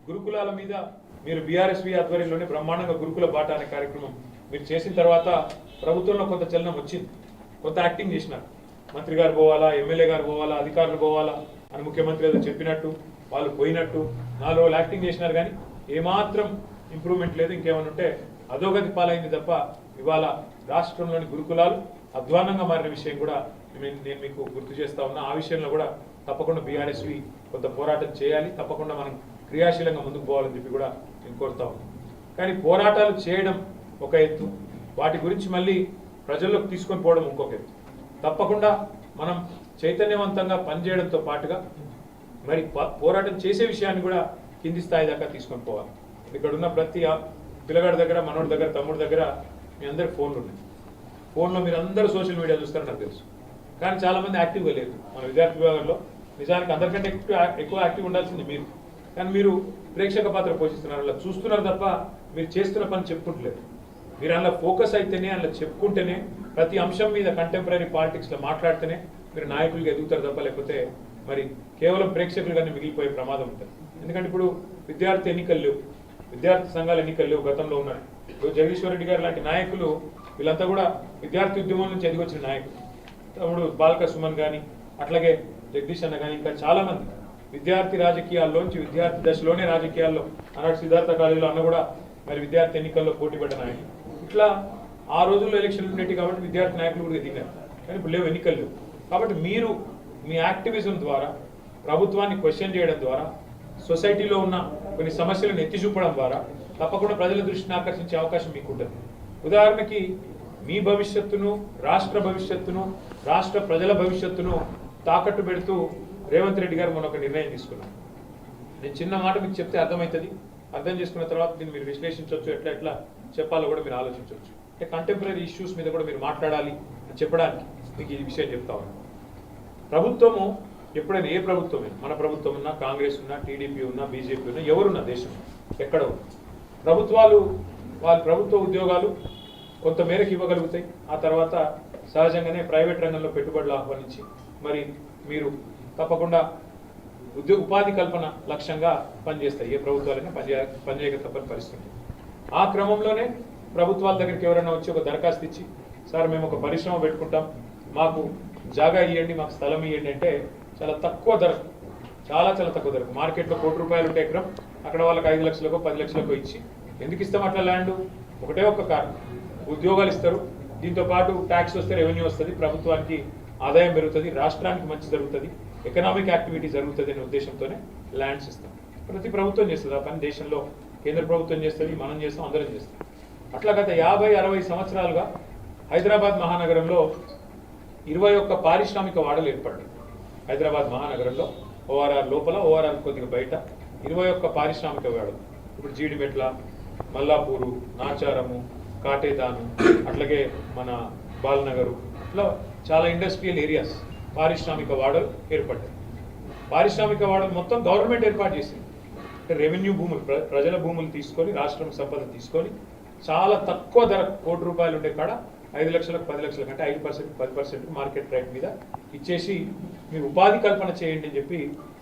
గురుకులాల మీద మీరు బీఆర్ఎస్వి ఆధ్వర్యంలోనే బ్రహ్మాండంగా గురుకుల బాట అనే కార్యక్రమం మీరు చేసిన తర్వాత ప్రభుత్వంలో కొంత చలనం వచ్చింది, కొంత యాక్టింగ్ చేసినారు. మంత్రి గారు పోవాలా, ఎమ్మెల్యే గారు పోవాలా, అధికారులు పోవాలా అని ముఖ్యమంత్రి ఏదో చెప్పినట్టు వాళ్ళు పోయినట్టు 4 రోజులు యాక్టింగ్ చేసినారు. కానీ ఏమాత్రం ఇంప్రూవ్మెంట్ లేదు. ఇంకేమైనా ఉంటే అధోగతి పాలైంది తప్ప ఇవాళ రాష్ట్రంలోని గురుకులాలు అధ్వానంగా మారిన విషయం కూడా నేను మీకు గుర్తు చేస్తా ఉన్నా. ఆ విషయంలో కూడా తప్పకుండా బీఆర్ఎస్వి కొంత పోరాటం చేయాలి, తప్పకుండా మనం క్రియాశీలంగా ముందుకు పోవాలని చెప్పి కూడా నేను కోరుతా ఉన్నాను. కానీ పోరాటాలు చేయడం ఒక ఎత్తు, వాటి గురించి మళ్ళీ ప్రజల్లోకి తీసుకొని పోవడం ఇంకొక ఎత్తు. తప్పకుండా మనం చైతన్యవంతంగా పనిచేయడంతో పాటుగా మరి పోరాటం చేసే విషయాన్ని కూడా కింది స్థాయి దాకా తీసుకొని పోవాలి. ఇక్కడ ఉన్న ప్రతి పిల్లగాడి దగ్గర, మనోడి దగ్గర, తమ్ముడి దగ్గర మీ అందరి ఫోన్లు ఉన్నాయి. ఫోన్లో మీరు అందరూ సోషల్ మీడియా చూస్తారని నాకు తెలుసు. కానీ చాలామంది యాక్టివ్గా లేదు మన విద్యార్థి విభాగంలో. నిజానికి అందరికంటే ఎక్కువ యాక్టివ్ ఉండాల్సింది మీరు. కానీ మీరు ప్రేక్షక పాత్ర పోషిస్తున్నారు, అలా చూస్తున్నారు తప్ప మీరు చేస్తున్న పని చెప్పుకుంటలేదు. మీరు అందులో ఫోకస్ అయితేనే, అందులో చెప్పుకుంటేనే, ప్రతి అంశం మీద కంటెంపరీ పాలిటిక్స్లో మాట్లాడితేనే మీరు నాయకులుగా ఎదుగుతారు తప్ప లేకపోతే మరి కేవలం ప్రేక్షకులుగానే మిగిలిపోయే ప్రమాదం ఉంటుంది. ఎందుకంటే ఇప్పుడు విద్యార్థి ఎన్నికలు లేవు, విద్యార్థి సంఘాల ఎన్నికలు లేవు, గతంలో ఉన్నాయి. ఇప్పుడు జగదీశ్వర్ రెడ్డి గారు లాంటి నాయకులు వీళ్ళంతా కూడా విద్యార్థి ఉద్యమం నుంచి ఎదిగొచ్చిన నాయకులు. తమ్ముడు బాల్క సుమన్ కానీ, అట్లాగే జగదీష్ అన్న కానీ, ఇంకా చాలామంది విద్యార్థి రాజకీయాల్లోంచి విద్యార్థి దశలోనే రాజకీయాల్లో అన్నాడు సిద్ధార్థ కాలేజీలో అన్న కూడా మరి విద్యార్థి ఎన్నికల్లో పోటీపడ్డ నాయకులు. ఇట్లా ఆ రోజుల్లో ఎలక్షన్లు ఉండేవి కాబట్టి విద్యార్థి నాయకులు కూడా ఎదిగారు. కానీ ఇప్పుడు లేవు, ఎన్నికలు లేవు. కాబట్టి మీరు మీ యాక్టివిజం ద్వారా, ప్రభుత్వాన్ని క్వశ్చన్ చేయడం ద్వారా, సొసైటీలో ఉన్న కొన్ని సమస్యలను ఎత్తి చూపడం ద్వారా తప్పకుండా ప్రజల దృష్టిని ఆకర్షించే అవకాశం మీకు ఉంటుంది. ఉదాహరణకి మీ భవిష్యత్తును, రాష్ట్ర భవిష్యత్తును, రాష్ట్ర ప్రజల భవిష్యత్తును తాకట్టు పెడుతూ రేవంత్ రెడ్డి గారు మొన్న ఒక నిర్ణయం తీసుకున్నారు. నేను చిన్న మాట మీకు చెప్తే అర్థమవుతుంది. అర్థం చేసుకున్న తర్వాత దీన్ని మీరు విశ్లేషించవచ్చు, ఎట్లా చెప్పాలో కూడా మీరు ఆలోచించవచ్చు. అంటే కంటెంపరీ ఇష్యూస్ మీద కూడా మీరు మాట్లాడాలి అని చెప్పడానికి మీకు ఈ విషయం చెప్తా ఉన్నాను. ప్రభుత్వము ఎప్పుడైనా, ఏ ప్రభుత్వమైనా, మన ప్రభుత్వం ఉన్నా, కాంగ్రెస్ ఉన్నా, టీడీపీ ఉన్నా, బీజేపీ ఉన్నా, ఎవరున్నా దేశం ఎక్కడ ప్రభుత్వాలు వాళ్ళ ప్రభుత్వ ఉద్యోగాలు కొంత మేరకు ఇవ్వగలుగుతాయి. ఆ తర్వాత సహజంగానే ప్రైవేట్ రంగంలో పెట్టుబడులు ఆహ్వానించి మరి మీరు తప్పకుండా ఉపాధి కల్పన లక్ష్యంగా పనిచేస్తాయి. ఏ ప్రభుత్వాలైనా పనిచేయక తప్పని పరిస్థితి. ఆ క్రమంలోనే ప్రభుత్వాల దగ్గరికి ఎవరైనా వచ్చి ఒక దరఖాస్తు ఇచ్చి, సార్ మేము ఒక పరిశ్రమ పెట్టుకుంటాం, మాకు జాగా ఇవ్వండి, మాకు స్థలం ఇవ్వండి అంటే చాలా తక్కువ ధర, చాలా తక్కువ ధరకు, మార్కెట్లో ₹1 కోటి ఉంటే ఎకరం, అక్కడ వాళ్ళకి 5 లక్షలకో 10 లక్షలకో ఇచ్చి, ఎందుకు ఇస్తాం అట్లా ల్యాండ్? ఒకటే ఒక్క కారణం, ఉద్యోగాలు ఇస్తారు, దీంతో పాటు ట్యాక్స్ వస్తే రెవెన్యూ వస్తుంది, ప్రభుత్వానికి ఆదాయం పెరుగుతుంది, రాష్ట్రానికి మంచి జరుగుతుంది, ఎకనామిక్ యాక్టివిటీ జరుగుతుంది అనే ఉద్దేశంతోనే ల్యాండ్స్ ఇస్తాం. ప్రతి ప్రభుత్వం చేస్తుంది ఆ పని. దేశంలో కేంద్ర ప్రభుత్వం చేస్తుంది, మనం చేస్తాం, అందరం చేస్తాం. అట్లా గత 50-60 సంవత్సరాలుగా హైదరాబాద్ మహానగరంలో 21 పారిశ్రామిక వాడలు ఏర్పడ్డాయి. హైదరాబాద్ మహానగరంలో ఓఆర్ఆర్ లోపల, ఓఆర్ఆర్ కొద్దిగా బయట 21 పారిశ్రామిక వాడలు. ఇప్పుడు జీడిమెట్ల, మల్లాపూరు, నాచారము, కాటేదాను, అట్లాగే మన బాలనగరు, ఇట్లా చాలా ఇండస్ట్రియల్ ఏరియాస్, పారిశ్రామిక వాడలు ఏర్పడ్డాయి. పారిశ్రామిక వాడలు మొత్తం గవర్నమెంట్ ఏర్పాటు చేసింది. అంటే రెవెన్యూ భూములు, ప్రజల భూములు తీసుకొని, రాష్ట్రం సంపద తీసుకొని చాలా తక్కువ ధర ₹1 కోటి ఉండే కాడ 5 లక్షలకు 10 లక్షలకు, అంటే 5% 10% మార్కెట్ రేట్ మీద ఇచ్చేసి మీరు ఉపాధి కల్పన చేయండి అని చెప్పి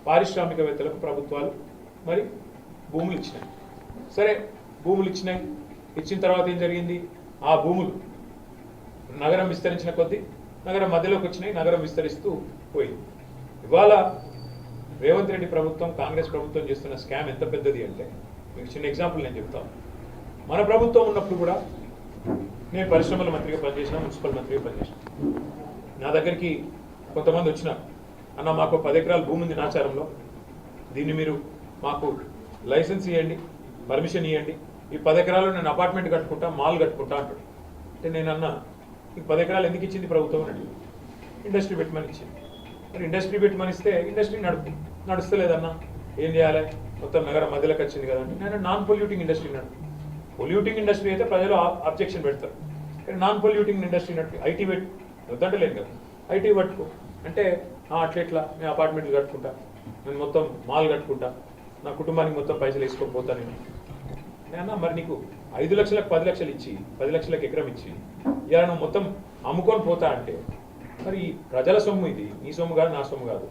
పారిశ్రామికవేత్తలకు ప్రభుత్వాలు మరి భూములు ఇచ్చినాయి. సరే, భూములు ఇచ్చినాయి. ఇచ్చిన తర్వాత ఏం జరిగింది? ఆ భూములు నగరం విస్తరించిన కొద్దీ నగరం మధ్యలోకి వచ్చినాయి, నగరం విస్తరిస్తూ పోయింది. ఇవాళ రేవంత్ రెడ్డి ప్రభుత్వం, కాంగ్రెస్ ప్రభుత్వం చేస్తున్న స్కామ్ ఎంత పెద్దది అంటే, మీకు చిన్న ఎగ్జాంపుల్ నేను చెప్తాను. మన ప్రభుత్వం ఉన్నప్పుడు కూడా నేను పరిశ్రమల మంత్రిగా పనిచేసిన, మున్సిపల్ మంత్రిగా పనిచేసిన. నా దగ్గరికి కొంతమంది వచ్చినారు, అన్న మాకు 10 ఎకరాల భూమి ఉంది నాచారంలో, దీన్ని మీరు మాకు లైసెన్స్ ఇవ్వండి, పర్మిషన్ ఇవ్వండి, ఈ 10 ఎకరాలు నేను అపార్ట్మెంట్ కట్టుకుంటా, మాల్ కట్టుకుంటా అంటాడు. అంటే నేను అన్నా, ఈ 10 ఎకరాలు ఎందుకు ఇచ్చింది ప్రభుత్వం అని? ఇండస్ట్రీ పెట్టమని ఇచ్చింది. మరి ఇండస్ట్రీ పెట్టమని ఇస్తే ఇండస్ట్రీ నడుస్తలేదన్నా, ఏం చేయాలి? మొత్తం నగరం మధ్యలోకి వచ్చింది కదండి. నేను నాన్ పొల్యూటింగ్ ఇండస్ట్రీ నడుపు. పొల్యూటింగ్ ఇండస్ట్రీ అయితే ప్రజలు అబ్జెక్షన్ పెడతారు, కానీ నాన్ పొల్యూటింగ్ ఇండస్ట్రీ నడుపు. ఐటీ పెట్టి వద్దంటలేదు కదా, ఐటీ పట్టుకో అంటే అట్లా నేను అపార్ట్మెంట్లు కట్టుకుంటా, నేను మొత్తం మాల్ కట్టుకుంటా, నా కుటుంబానికి మొత్తం పైసలు వేసుకోకపోతా నేను. మరి నీకు 5 లక్షలకు 10 లక్షలు ఇచ్చి, 10 లక్షలకు ఎకరం ఇచ్చి ఇలా నువ్వు మొత్తం అమ్ముకొని పోతా అంటే మరి ప్రజల సొమ్ము ఇది, నీ సొమ్ము కాదు, నా సొమ్ము కాదు.